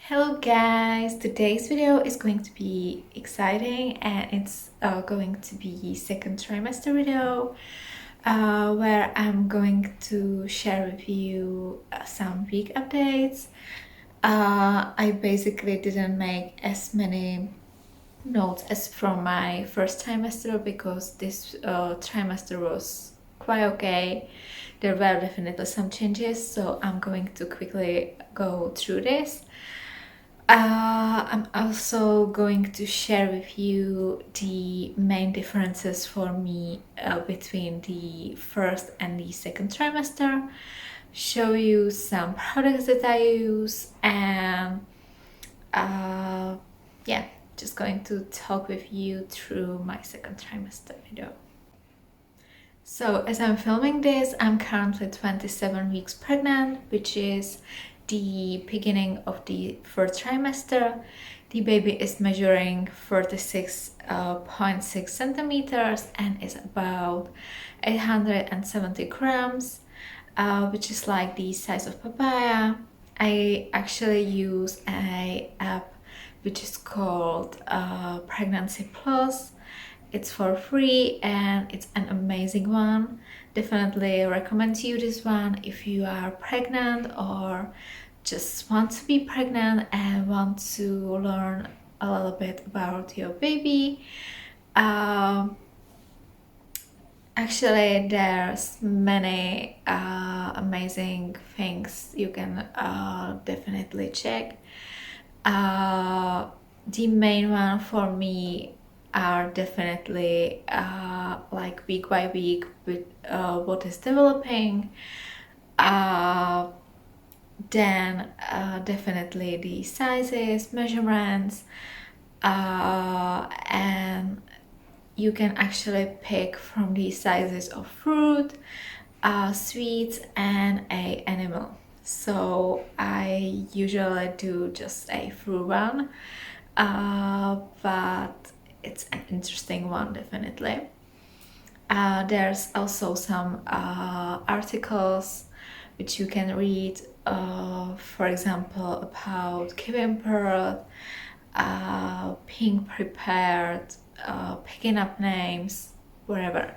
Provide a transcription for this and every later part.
Hello guys, today's video is going to be exciting and it's going to be second trimester video where I'm going to share with you some week updates. I basically didn't make as many notes as from my first trimester because this trimester was quite okay. There were definitely some changes, so I'm going to quickly go through this. I'm also going to share with you the main differences for me between the first and the second trimester, show you some products that I use, and yeah, just going to talk with you through my second trimester video. So as I'm filming this, I'm currently 27 weeks pregnant, which is the beginning of the first trimester. The baby is measuring 36.6 centimeters and is about 870 grams, which is like the size of papaya. I actually use a app which is called Pregnancy Plus. It's for free and it's an amazing one. Definitely recommend you this one if you are pregnant or just want to be pregnant and want to learn a little bit about your baby. Actually, there's many amazing things you can definitely check. The main one for me are definitely like week by week with what is developing. Then definitely the sizes, measurements, and you can actually pick from the sizes of fruit, sweets, and a animal. So I usually do just a fruit one, but it's an interesting one definitely. There's also some articles which you can read, for example, about giving birth, being prepared, picking up names, whatever.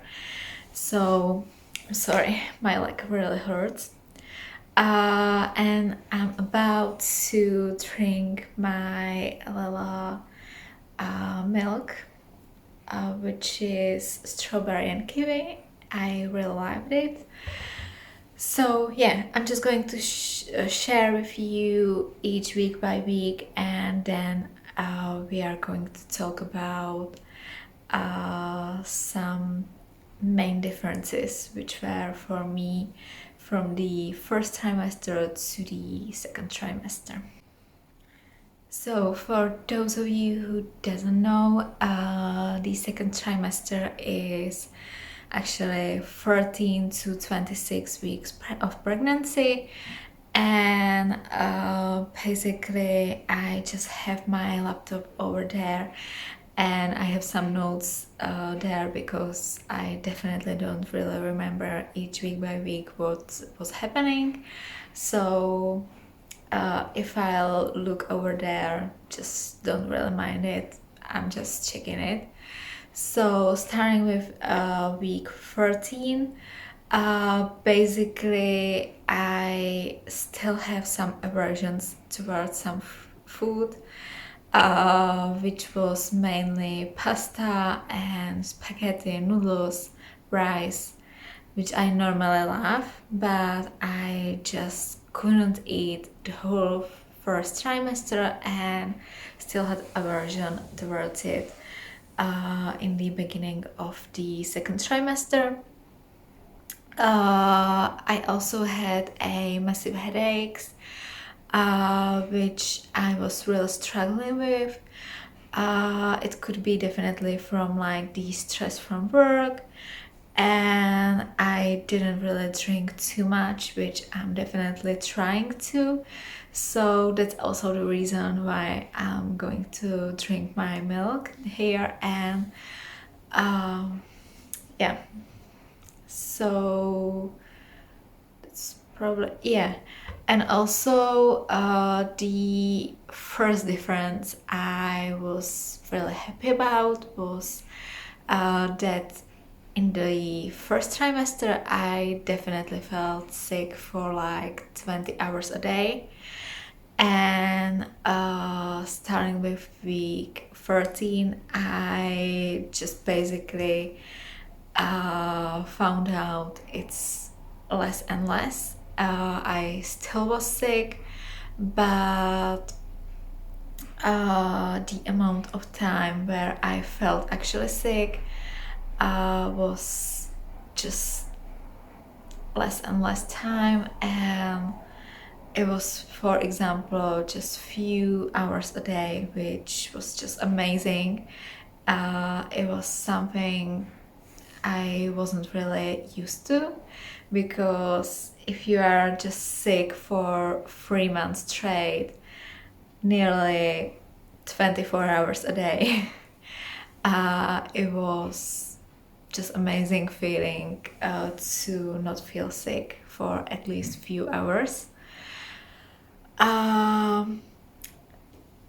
So, sorry, my leg really hurts. And I'm about to drink my little milk, which is strawberry and kiwi. I really liked it. So yeah, I'm just going to share with you each week by week, and then we are going to talk about some main differences which were for me from the first trimester to the second trimester. So for those of you who doesn't know, the second trimester is actually 13 to 26 weeks of pregnancy, and basically I just have my laptop over there and I have some notes there because I definitely don't really remember each week by week what was happening. So if I'll look over there, just don't really mind it. I'm just checking it. So starting with week 13, basically I still have some aversions towards some food, which was mainly pasta and spaghetti, noodles, rice, which I normally love, but I just couldn't eat the whole first trimester and still had aversion towards it in the beginning of the second trimester. I also had a massive headaches, which I was really struggling with. It could be definitely from like the stress from work, and I didn't really drink too much, which I'm definitely trying to. So that's also the reason why I'm going to drink my milk here, and yeah, so that's probably, yeah. And also the first difference I was really happy about was that in the first trimester I definitely felt sick for like 20 hours a day. And starting with week 13, I just basically found out it's less and less. I still was sick, but the amount of time where I felt actually sick was just less and less time, and it was, for example, just few hours a day, which was just amazing. It was something I wasn't really used to, because if you are just sick for 3 months straight, nearly 24 hours a day, it was just amazing feeling to not feel sick for at least few hours.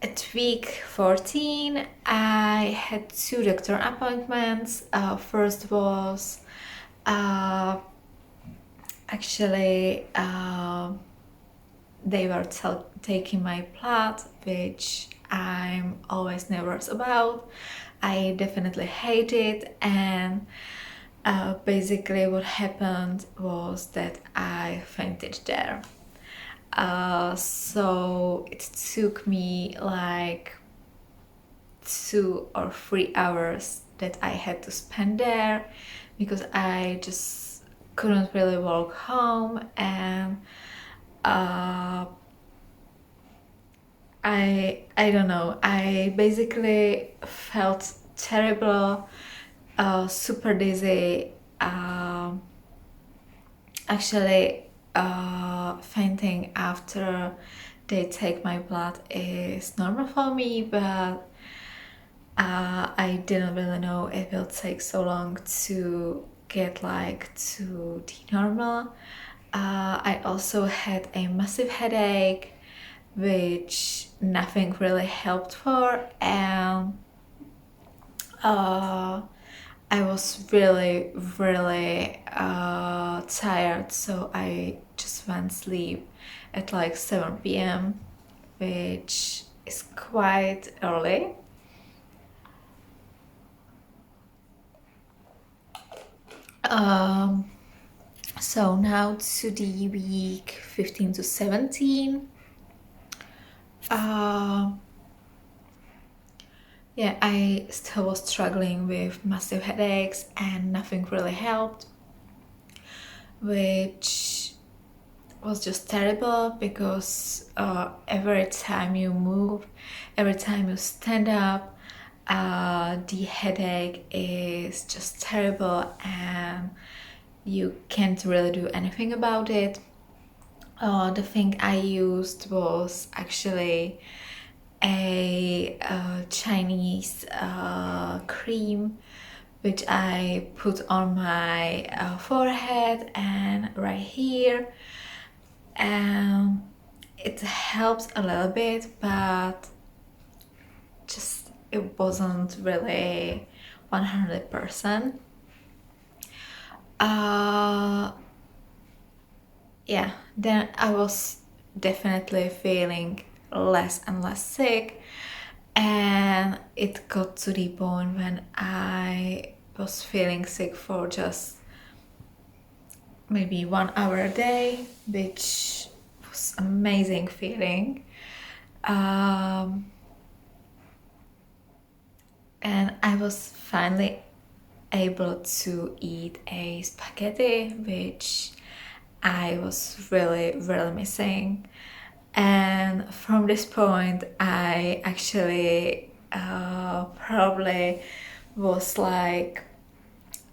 At week 14, I had 2 doctor appointments. First was actually they were taking my blood, which I'm always nervous about. I definitely hate it, and basically what happened was that I fainted there. So it took me like 2 or 3 hours that I had to spend there, because I just couldn't really walk home, and I don't know, I basically felt terrible, super dizzy. Actually, fainting after they take my blood is normal for me, but I didn't really know it will take so long to get like to the normal. I also had a massive headache, which nothing really helped for, and I was really, really tired, so I just went to sleep at like 7 p.m., which is quite early. So now to the week 15 to 17. Yeah, I still was struggling with massive headaches and nothing really helped, which was just terrible, because every time you move, every time you stand up, the headache is just terrible and you can't really do anything about it. The thing I used was actually a Chinese cream, which I put on my forehead and right here, and it helps a little bit, but just it wasn't really 100%. Yeah, then I was definitely feeling less and less sick, and it got to the point when I was feeling sick for just maybe 1 hour a day, which was amazing feeling. And I was finally able to eat a spaghetti, which I was really, really missing. And from this point, I actually probably was like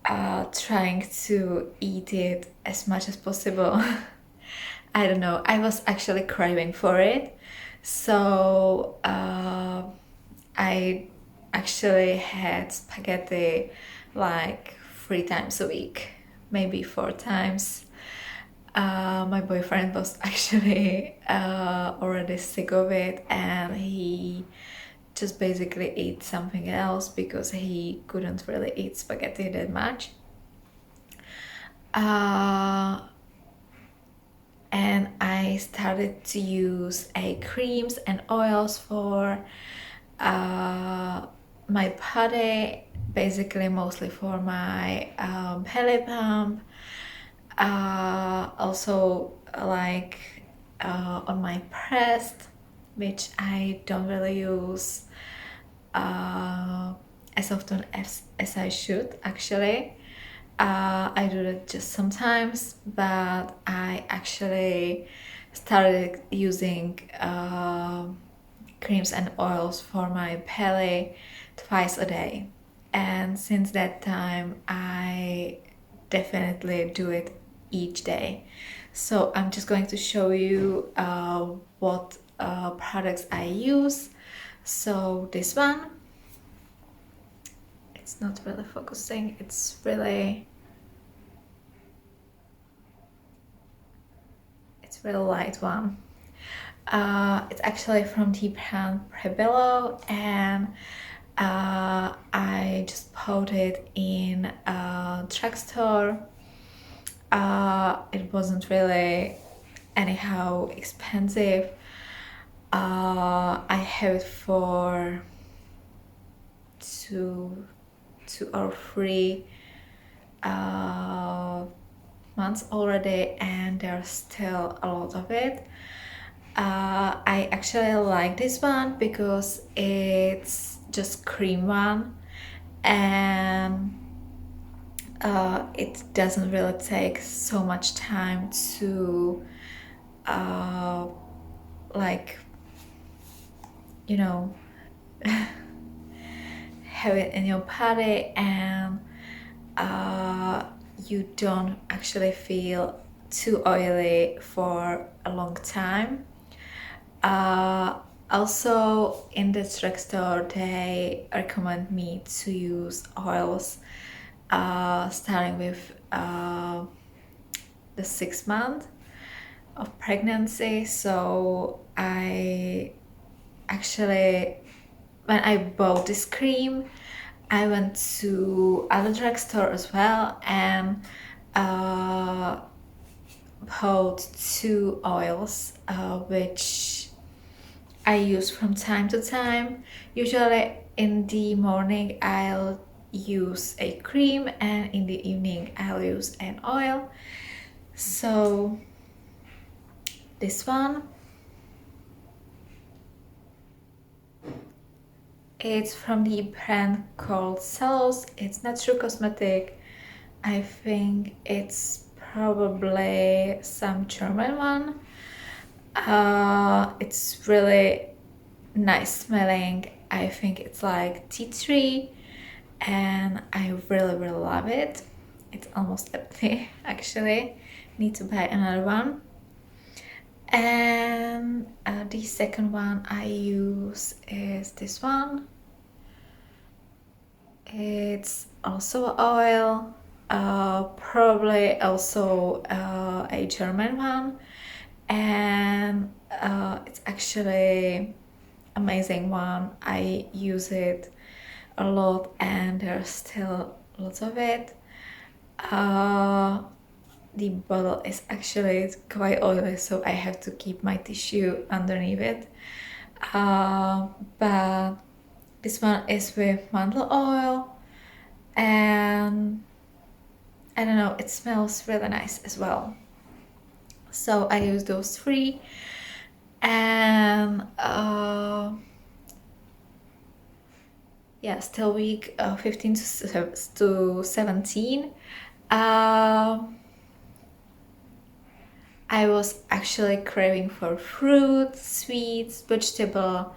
trying to eat it as much as possible. I don't know, I was actually craving for it. So I actually had spaghetti like 3 times a week, maybe 4 times. My boyfriend was actually already sick of it, and he just basically ate something else because he couldn't really eat spaghetti that much. And I started to use creams and oils for my body, basically mostly for my belly pump, also like on my breast, which I don't really use as often as I should actually. I do it just sometimes, but I actually started using creams and oils for my belly twice a day. And since that time, I definitely do it each day. So I'm just going to show you what products I use. So this one, it's not really focusing, it's really light one. It's actually from the brand Prebello, and I just bought it in a drugstore. It wasn't really anyhow expensive. I have it for two or three months already, and there's still a lot of it. I actually like this one because it's just cream one, and it doesn't really take so much time to like, you know, have it in your body, and you don't actually feel too oily for a long time. Also, in the drugstore, they recommend me to use oils starting with the 6th month of pregnancy. So I actually, when I bought this cream, I went to other drugstore as well and bought 2 oils, which I use from time to time. Usually in the morning I'll use a cream, and in the evening I'll use an oil. So this one, it's from the brand called Celos. It's natural cosmetic. I think it's probably some German one. It's really nice smelling. I think it's like tea tree, and I really love it. It's almost empty actually. Need to buy another one. And the second one I use is this one. It's also oil, probably also a German one, and it's actually amazing one. I use it a lot, and there's still lots of it. The bottle is actually quite oily, so I have to keep my tissue underneath it. But this one is with mandel oil, and I don't know, it smells really nice as well. So I use those 3, and yeah, still week 15 to 17. I was actually craving for fruit, sweets, vegetable,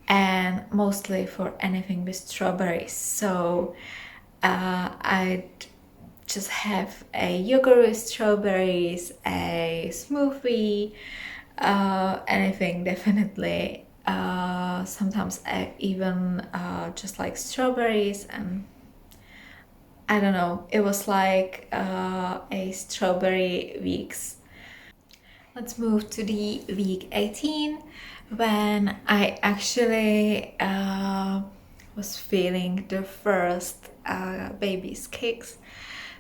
and mostly for anything with strawberries. So I'd just have a yogurt with strawberries, a smoothie, anything definitely. Sometimes I even just like strawberries, and I don't know, it was like a strawberry weeks Let's move to the week 18 when I actually was feeling the first baby's kicks,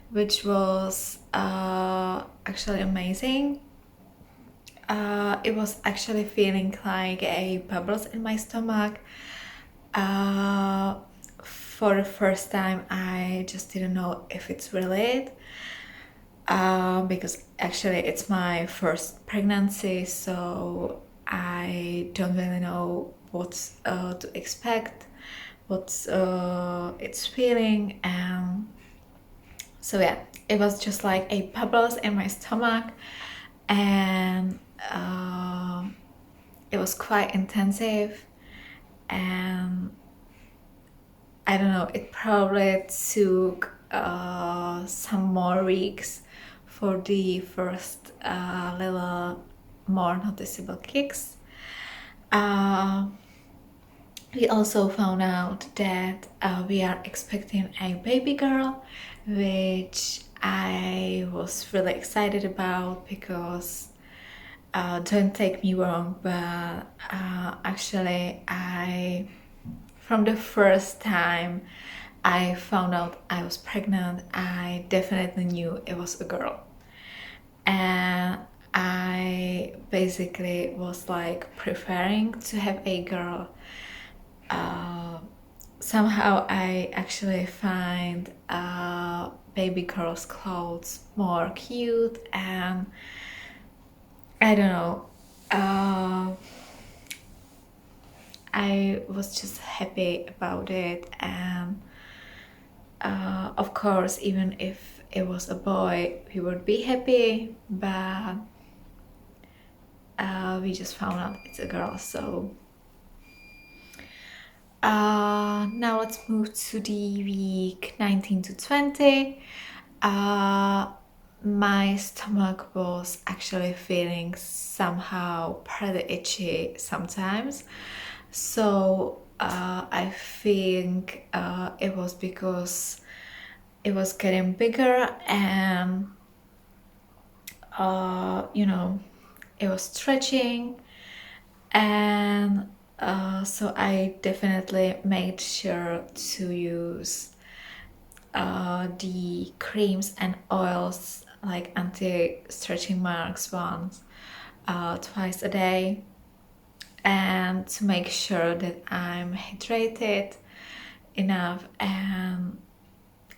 which was actually amazing. It was actually feeling like a bubbles in my stomach. For the first time, I just didn't know if it's related. Because actually it's my first pregnancy, so I don't really know what to expect, what it's feeling, and so yeah, it was just like a bubbles in my stomach, and it was quite intensive, and I don't know, it probably took some more weeks for the first little more noticeable kicks. We also found out that we are expecting a baby girl, which I was really excited about because don't take me wrong, but actually from the first time I found out I was pregnant, I definitely knew it was a girl. And I basically was like preferring to have a girl. Somehow I actually find baby girls' clothes more cute, and I don't know. I was just happy about it, and of course, even if it was a boy, we would be happy, but we just found out it's a girl, so now let's move to the week 19 to 20. My stomach was actually feeling somehow pretty itchy sometimes, so I think it was because it was getting bigger, and you know, it was stretching, and so I definitely made sure to use the creams and oils, like anti-stretching marks ones, twice a day, and to make sure that I'm hydrated enough. And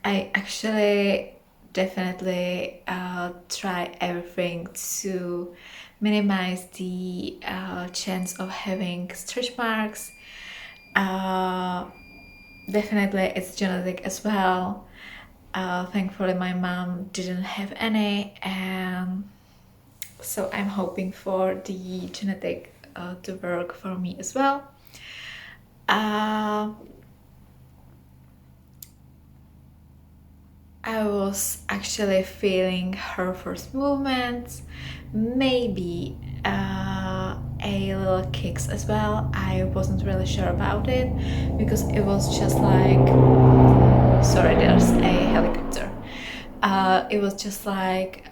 I actually definitely try everything to minimize the chance of having stretch marks. Definitely it's genetic as well. Thankfully my mom didn't have any, and so I'm hoping for the genetic to work for me as well. I was actually feeling her first movements, maybe a little kicks as well. I wasn't really sure about it because it was just like, sorry, there's a helicopter. It was just like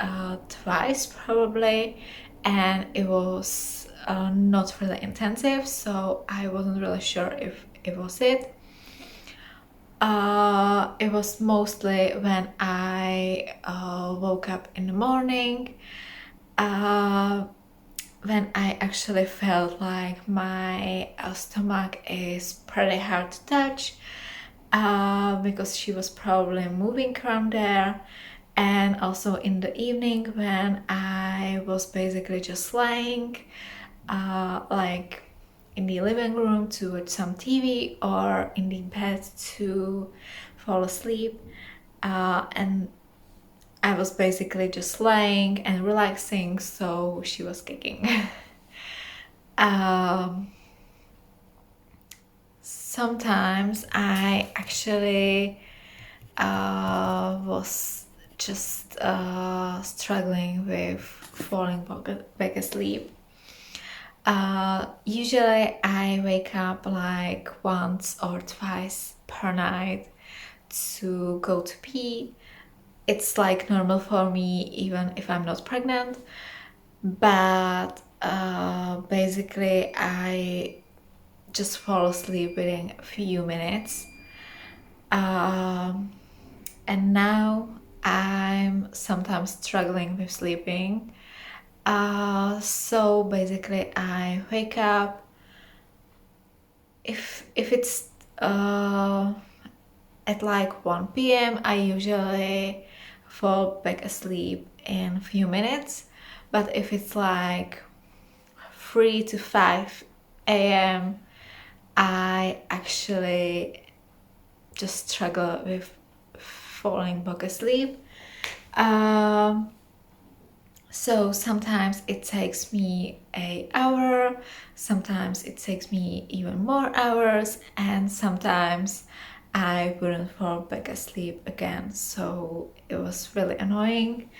twice probably, and it was not really intensive, so I wasn't really sure if it was it. It was mostly when I woke up in the morning, when I actually felt like my stomach is pretty hard to touch, because she was probably moving around there, and also in the evening when I was basically just lying like in the living room to watch some TV or in the bed to fall asleep, and I was basically just lying and relaxing, so she was kicking. Sometimes I actually was just struggling with falling back asleep. Usually I wake up like once or twice per night to go to pee. It's like normal for me even if I'm not pregnant. but basically I just fall asleep within a few minutes. And now I'm sometimes struggling with sleeping. So basically I wake up, if it's at like 1 p.m. I usually fall back asleep in a few minutes, but if it's like 3 to 5 a.m. I actually just struggle with falling back asleep. So sometimes it takes me an hour, sometimes it takes me even more hours, and sometimes I wouldn't fall back asleep again. So it was really annoying.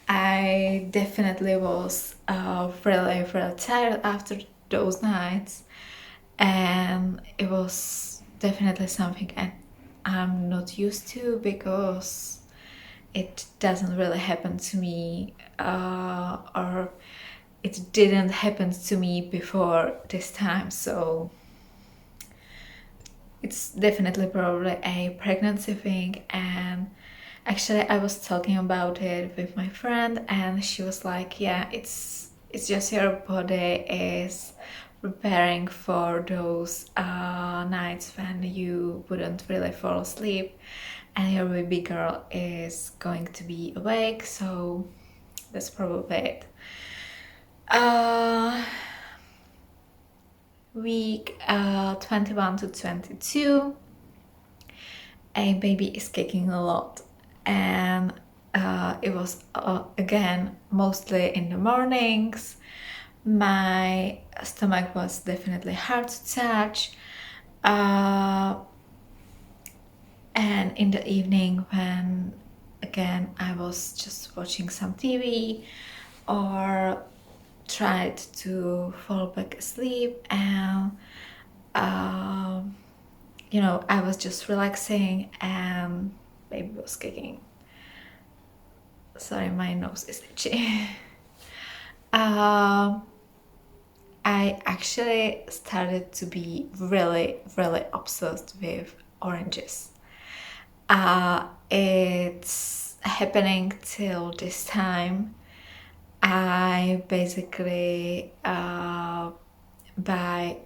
I definitely was really tired after those nights, and it was definitely something I'm not used to, because it doesn't really happen to me, or it didn't happen to me before this time. So it's definitely probably a pregnancy thing. And actually I was talking about it with my friend, and she was like, yeah, it's just your body is preparing for those nights when you wouldn't really fall asleep and your baby girl is going to be awake. So that's probably it. Week 21 to 22, a baby is kicking a lot, and it was again mostly in the mornings. My stomach was definitely hard to touch, and in the evening, when again I was just watching some TV or tried to fall back asleep, and I was just relaxing and baby was kicking. Sorry, my nose is itchy. I actually started to be really obsessed with oranges. It's happening till this time. I basically buy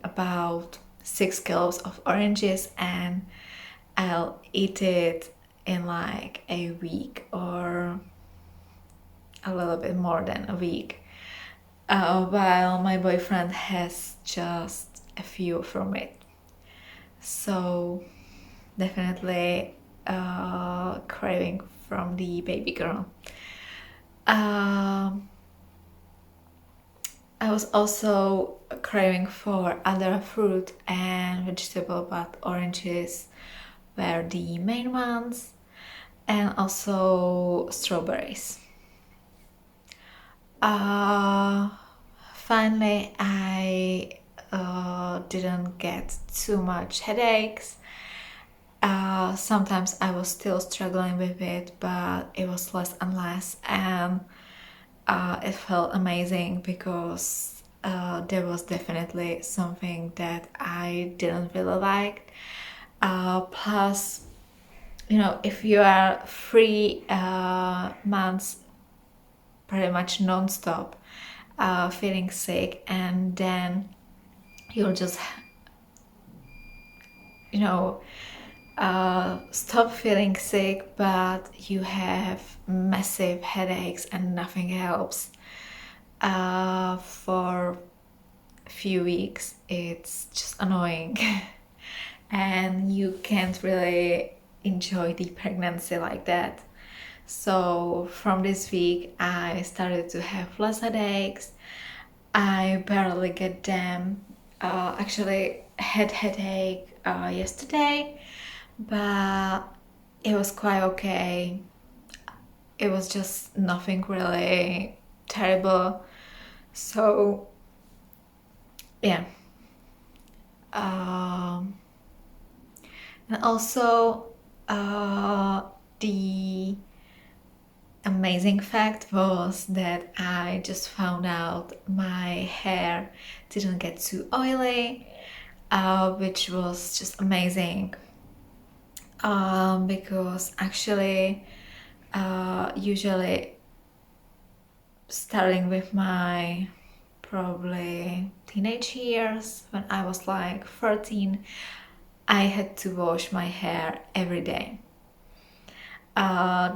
about 6 kilos of oranges, and I'll eat it in like a week or a little bit more than a week, while my boyfriend has just a few from it. So definitely craving from the baby girl. I was also craving for other fruit and vegetable, but oranges were the main ones, and also strawberries. Finally, I didn't get too much headaches. Sometimes I was still struggling with it, but it was less and less, and it felt amazing, because there was definitely something that I didn't really like. Plus, if you are 3 months pretty much non-stop feeling sick, and then you'll just stop feeling sick, but you have massive headaches and nothing helps for a few weeks. It's just annoying. And you can't really enjoy the pregnancy like that. So from this week I started to have less headaches. I barely get them. Actually had headache yesterday, but it was quite okay. It was just nothing really terrible. So yeah. And also the amazing fact was that I just found out my hair didn't get too oily, which was just amazing. Because actually, usually starting with my probably teenage years, when I was like 13, I had to wash my hair every day.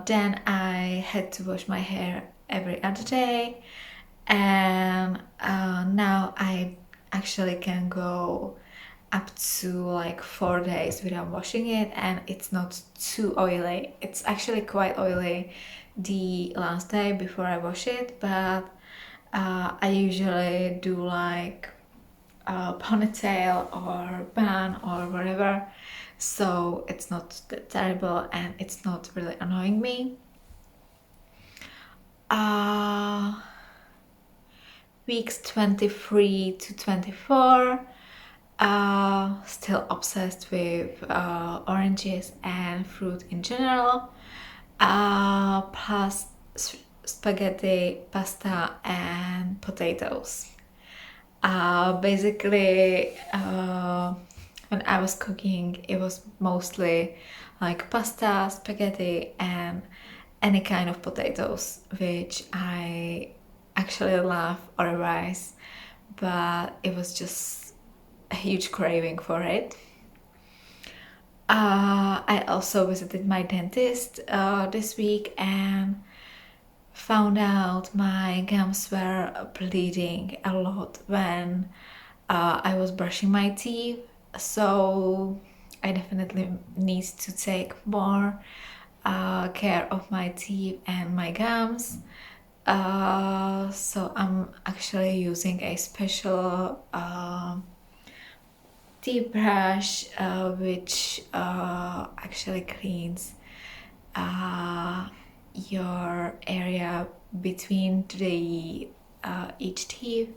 Then I had to wash my hair every other day, and now I actually can go up to like 4 days without washing it, and it's not too oily. It's actually quite oily the last day before I wash it, but I usually do like a ponytail or bun or whatever, so it's not that terrible and it's not really annoying me. Weeks 23 to 24, still obsessed with oranges and fruit in general, plus spaghetti, pasta, and potatoes. Basically, when I was cooking, it was mostly like pasta, spaghetti, and any kind of potatoes, which I actually love otherwise, but it was just a huge craving for it. I also visited my dentist this week and found out my gums were bleeding a lot when I was brushing my teeth, so I definitely need to take more care of my teeth and my gums. So I'm actually using a special teeth brush which actually cleans your area between the each teeth,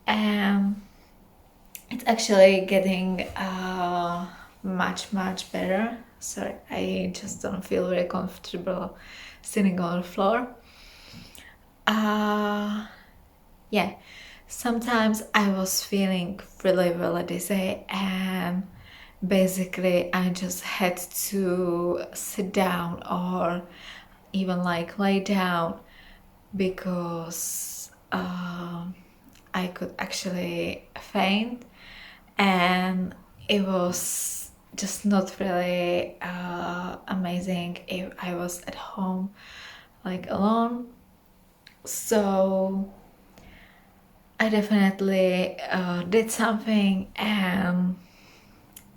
and it's actually getting much better. Sorry, I just don't feel very comfortable sitting on the floor. Yeah, sometimes I was feeling really dizzy, and basically I just had to sit down or even like lay down because I could actually faint, and it was just not really amazing if I was at home like alone. So I definitely did something, and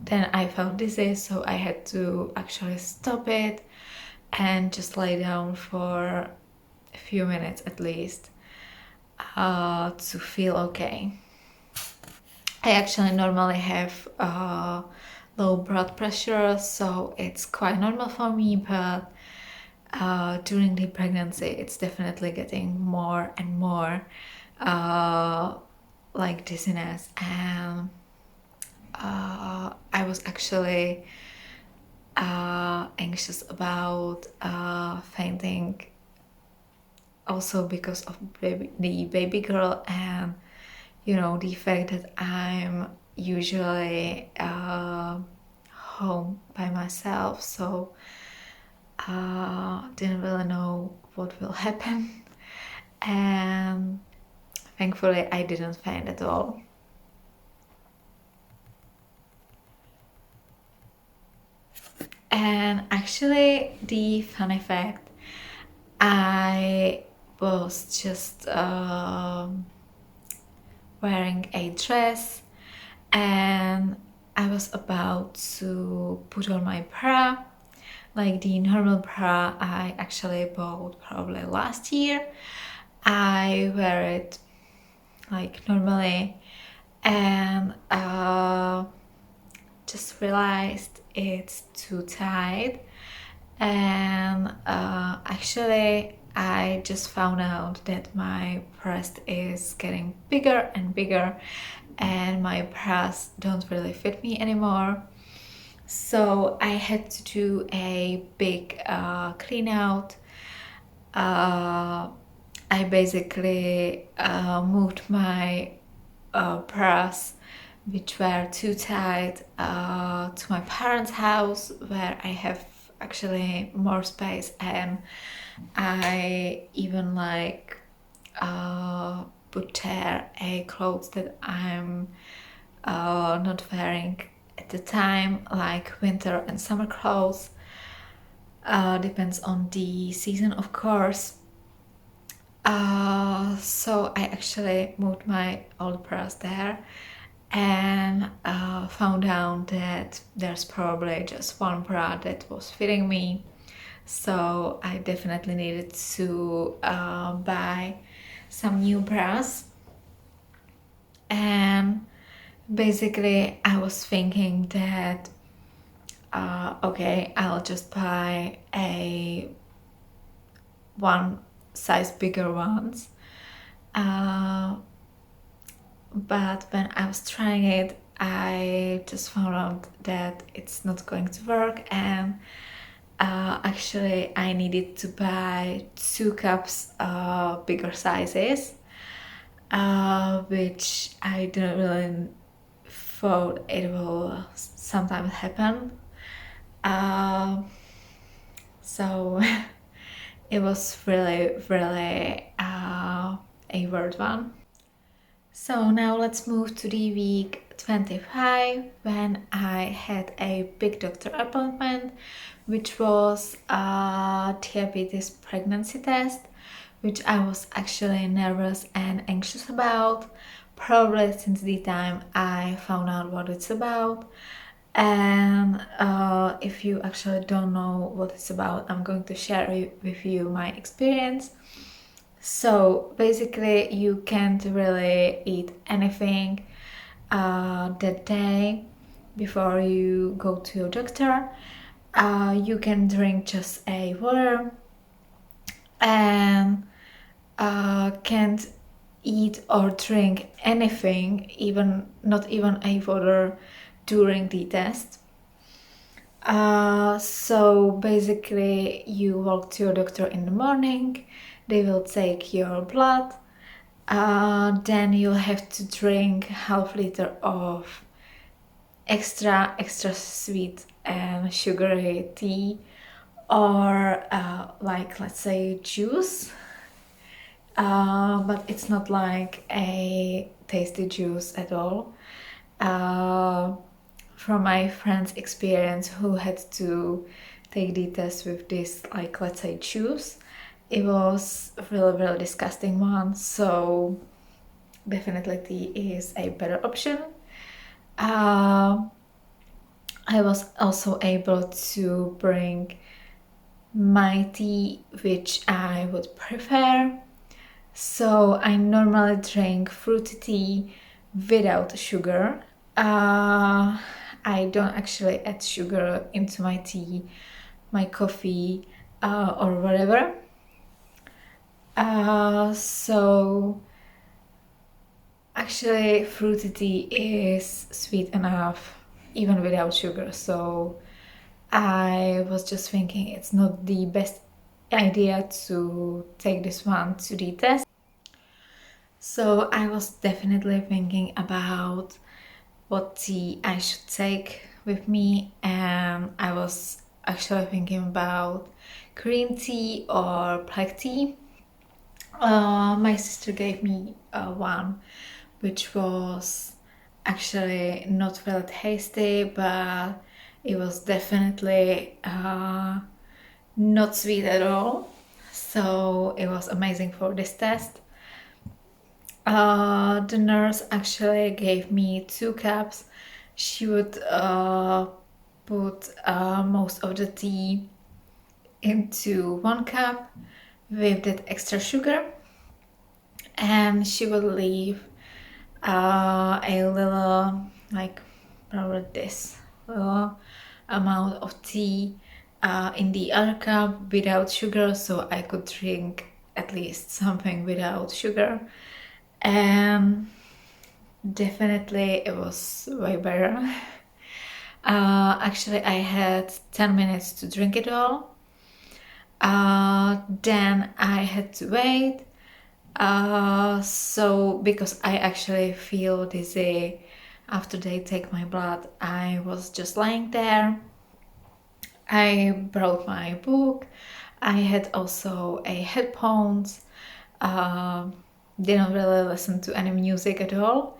then I felt dizzy, so I had to actually stop it and just lay down for a few minutes at least to feel okay. I actually normally have low blood pressure, so it's quite normal for me, but during the pregnancy it's definitely getting more and more like dizziness, and I was actually anxious about fainting also because of the baby girl, and you know, the fact that I'm usually home by myself, so didn't really know what will happen, and thankfully I didn't faint at all. And actually, the funny fact, I was just wearing a dress, and I was about to put on my bra, like the normal bra I actually bought probably last year. I wear it like normally, and just realized it's too tight, and actually I just found out that my breast is getting bigger and bigger, and my bras don't really fit me anymore. So I had to do a big clean out, I basically moved my bras, which were too tight, to my parents' house, where I have actually more space, and I even like put there a clothes that I'm not wearing at the time, like winter and summer clothes. Depends on the season, of course. So I actually moved my old bras there, and found out that there's probably just one bra that was fitting me. So I definitely needed to buy some new bras. And basically I was thinking that okay, I'll just buy a one size bigger ones. But when I was trying it, I just found out that it's not going to work, and actually I needed to buy 2 cups bigger sizes, which I didn't really thought it will sometimes happen. So it was really a weird one. So now let's move to the week 25, when I had a big doctor appointment, which was a diabetes pregnancy test, which I was actually nervous and anxious about, probably since the time I found out what it's about. And if you actually don't know what it's about, I'm going to share with you my experience. So basically you can't really eat anything that day before you go to your doctor. You can drink just a water, and can't eat or drink anything, even not even a water, during the test. So basically you walk to your doctor in the morning, they will take your blood, then you'll have to drink half-liter of extra sweet and sugary tea, or like, let's say, juice, but it's not like a tasty juice at all. From my friend's experience who had to take the test with this, like, let's say, juice, it was really disgusting one. So definitely tea is a better option. I was also able to bring my tea, which I would prefer. So I normally drink fruity tea without sugar. I don't actually add sugar into my tea, my coffee, or whatever. So actually fruity tea is sweet enough even without sugar. So I was just thinking it's not the best idea to take this one to the test. So I was definitely thinking about what tea I should take with me, and I was actually thinking about green tea or black tea. My sister gave me one which was actually not very tasty, but it was definitely not sweet at all. So it was amazing for this test. The nurse actually gave me 2 cups. She would put most of the tea into 1 cup with that extra sugar, and she would leave a little, like probably this little amount of tea in the other cup without sugar, so I could drink at least something without sugar. And definitely it was way better. Actually I had 10 minutes to drink it all. Then I had to wait. So because I actually feel dizzy after they take my blood, I was just lying there. I brought my book. I had also a headphones. Didn't really listen to any music at all,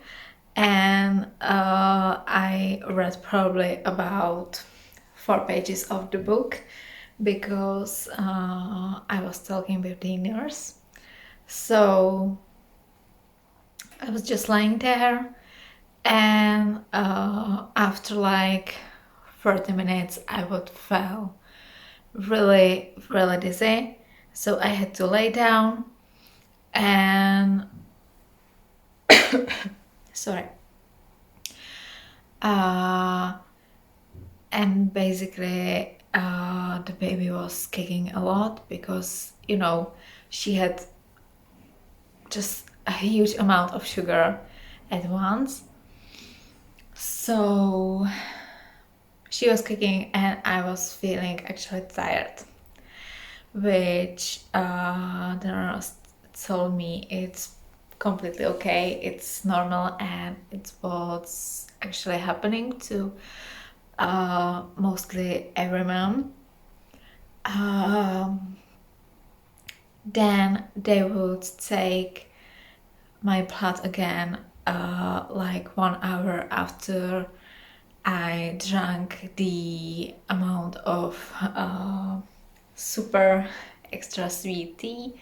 and I read probably about 4 pages of the book because I was talking with the nurse. So I was just lying there, and after like 30 minutes I would feel really dizzy, so I had to lay down and sorry, and basically the baby was kicking a lot because, you know, she had just a huge amount of sugar at once. So she was kicking and I was feeling actually tired, which the nurse told me it's completely okay, it's normal, and it's what's actually happening to mostly every mom. Then they would take my blood again like 1 hour after I drank the amount of super extra sweet tea.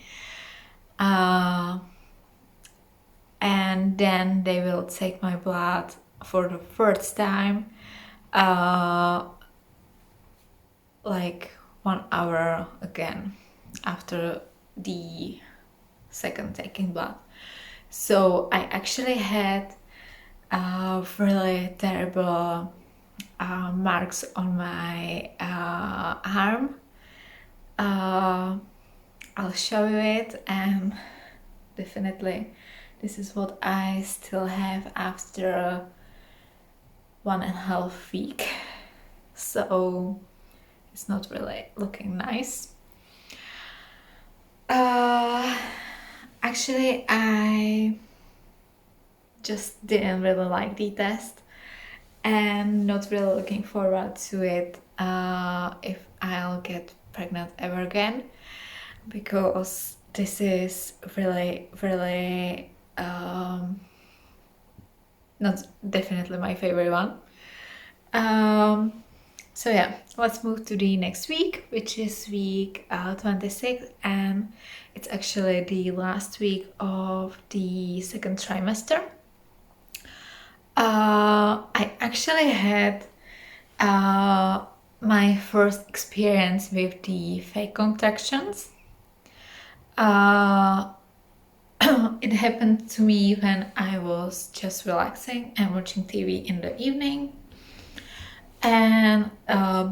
And then they will take my blood for the first time like 1 hour again after the second taking blood. So I actually had really terrible marks on my arm. I'll show you it, and definitely this is what I still have after 1.5 weeks. So it's not really looking nice. Actually, I just didn't really like the test and not really looking forward to it if I'll get pregnant ever again, because this is really not definitely my favorite one. So yeah, let's move to the next week, which is week 26, and it's actually the last week of the second trimester. I actually had my first experience with the fake contractions. It happened to me when I was just relaxing and watching TV in the evening, and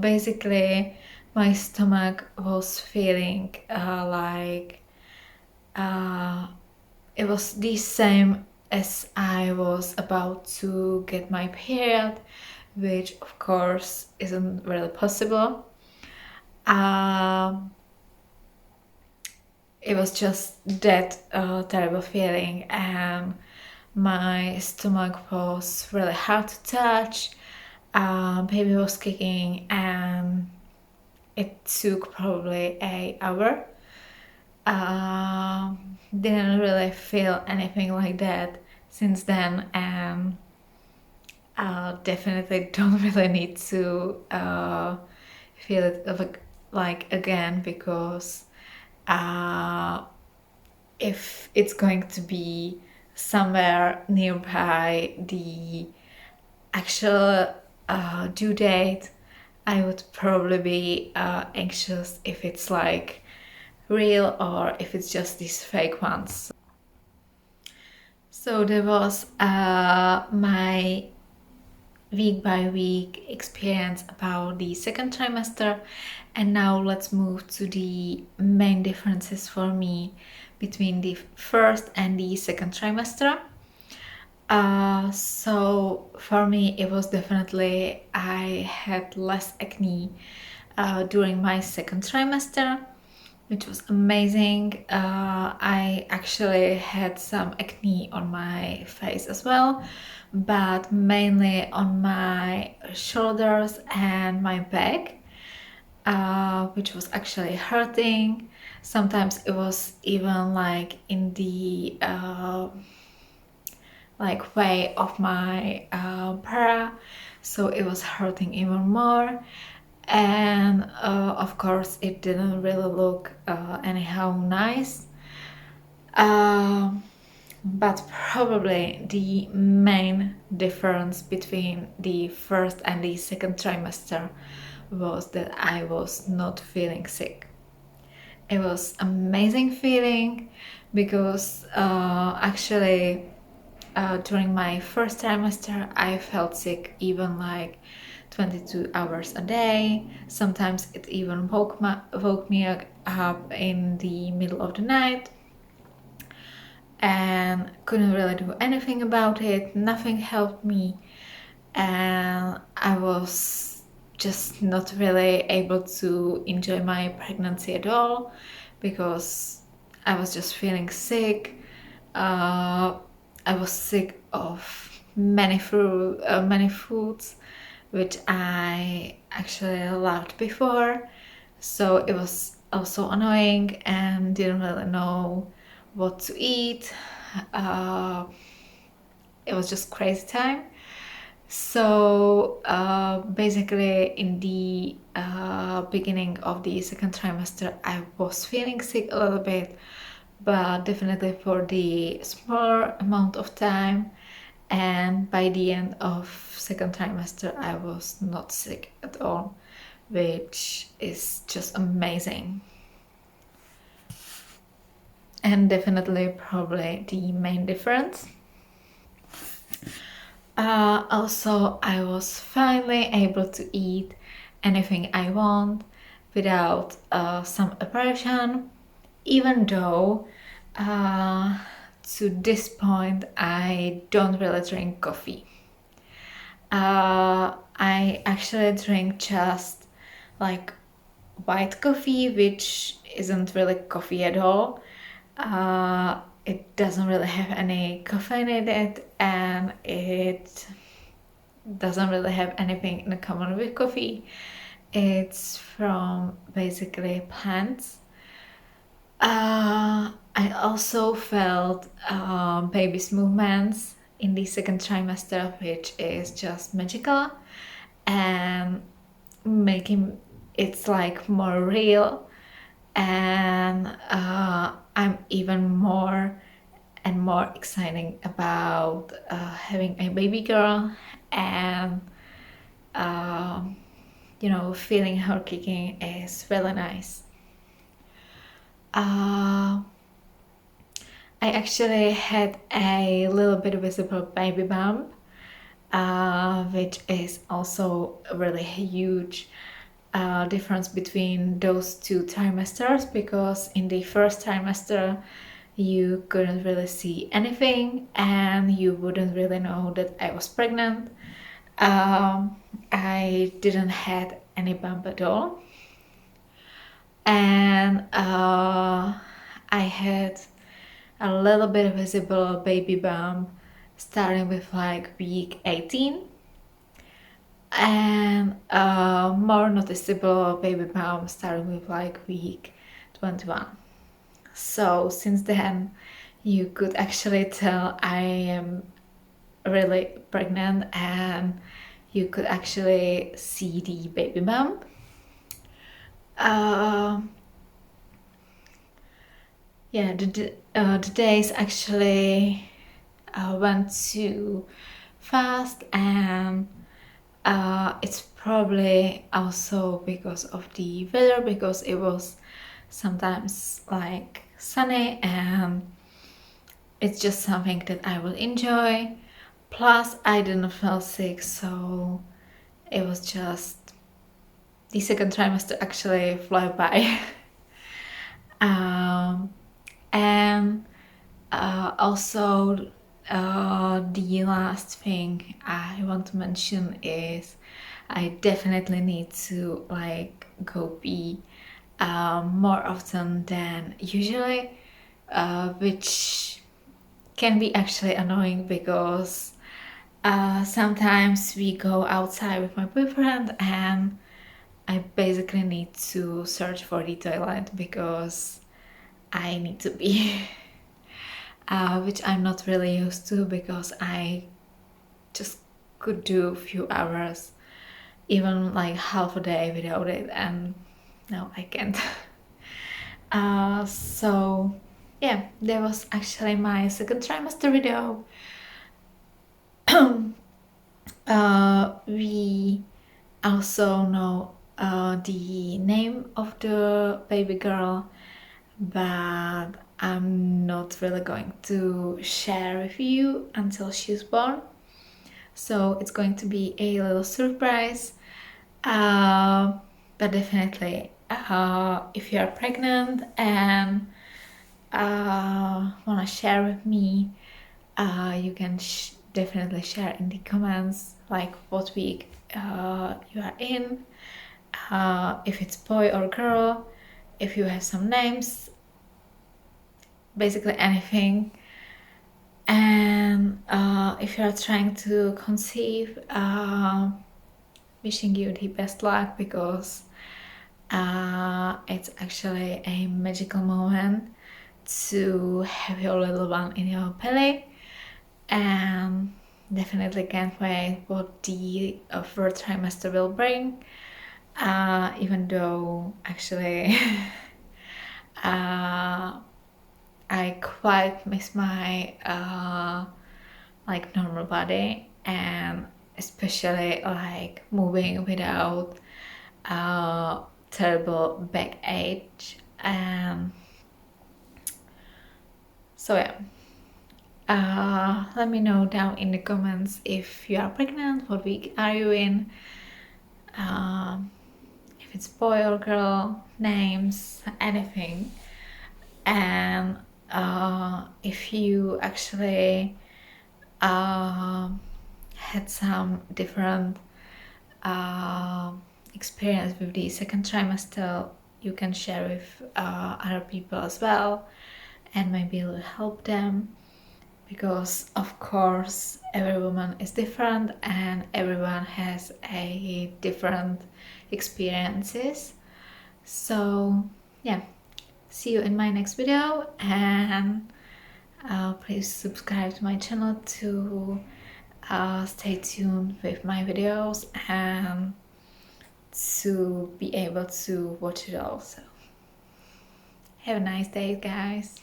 basically my stomach was feeling like it was the same as I was about to get my period, which of course isn't really possible. It was just that terrible feeling, and my stomach was really hard to touch. Baby was kicking, and it took probably an hour. Didn't really feel anything like that since then, and definitely don't really need to feel it like again, because if it's going to be somewhere nearby the actual due date, I would probably be anxious if it's like real or if it's just these fake ones. So there was my week by week experience about the second trimester, and now let's move to the main differences for me between the first and the second trimester. So for me it was definitely, I had less acne during my second trimester. which was amazing. I actually had some acne on my face as well, but mainly on my shoulders and my back, which was actually hurting. Sometimes it was even like in the like way of my bra, so it was hurting even more. And of course it didn't really look anyhow nice. But probably the main difference between the first and the second trimester was that I was not feeling sick. It was amazing feeling because actually during my first trimester I felt sick even like 22 hours a day. Sometimes it even woke me up in the middle of the night, and couldn't really do anything about it. Nothing helped me, and I was just not really able to enjoy my pregnancy at all because I was just feeling sick. I was sick of many foods which I actually loved before, so it was also annoying and didn't really know what to eat. It was just crazy time. So basically in the beginning of the second trimester I was feeling sick a little bit, but definitely for the smaller amount of time, and by the end of second trimester I was not sick at all, which is just amazing. And definitely probably the main difference. Also, I was finally able to eat anything I want without some aversion, even though to this point I don't really drink coffee. I actually drink just like white coffee, which isn't really coffee at all. It doesn't really have any caffeine in it, and it doesn't really have anything in common with coffee. It's from basically plants. I also felt baby's movements in the second trimester, which is just magical and making it's like more real. And I'm even more and more exciting about having a baby girl, and feeling her kicking is really nice. I actually had a little bit visible baby bump, which is also a really huge difference between those two trimesters, because in the first trimester you couldn't really see anything and you wouldn't really know that I was pregnant. I didn't had any bump at all, and I had a little bit of visible baby bump starting with like week 18, and more noticeable baby bump starting with like week 21. So since then you could actually tell I am really pregnant, and you could actually see the baby bump. Yeah, the days actually went too fast, and it's probably also because of the weather, because it was sometimes like sunny, and it's just something that I will enjoy. Plus I didn't feel sick, so it was just the second trimester actually flew by. And also the last thing I want to mention is I definitely need to like go pee, more often than usually, which can be actually annoying because sometimes we go outside with my boyfriend and I basically need to search for the toilet because I need to be, which I'm not really used to because I just could do a few hours, even like half a day without it, and no, I can't. So yeah, that was actually my second trimester video. We also know the name of the baby girl, but I'm not really going to share with you until she's born. So it's going to be a little surprise. But definitely, if you are pregnant and want to share with me, you can definitely share in the comments like what week you are in, if it's boy or girl, if you have some names, basically anything. And if you are trying to conceive, wishing you the best luck because it's actually a magical moment to have your little one in your belly, and definitely can't wait what the third trimester will bring, even though actually I quite miss my like normal body, and especially like moving without terrible backache. So yeah, let me know down in the comments if you are pregnant, what week are you in, if it's boy or girl, names, anything. And if you actually had some different experience with the second trimester, you can share with other people as well, and maybe it'll help them, because of course every woman is different and everyone has a different experiences. So yeah, see you in my next video, and please subscribe to my channel to stay tuned with my videos and to be able to watch it all. So have a nice day, guys.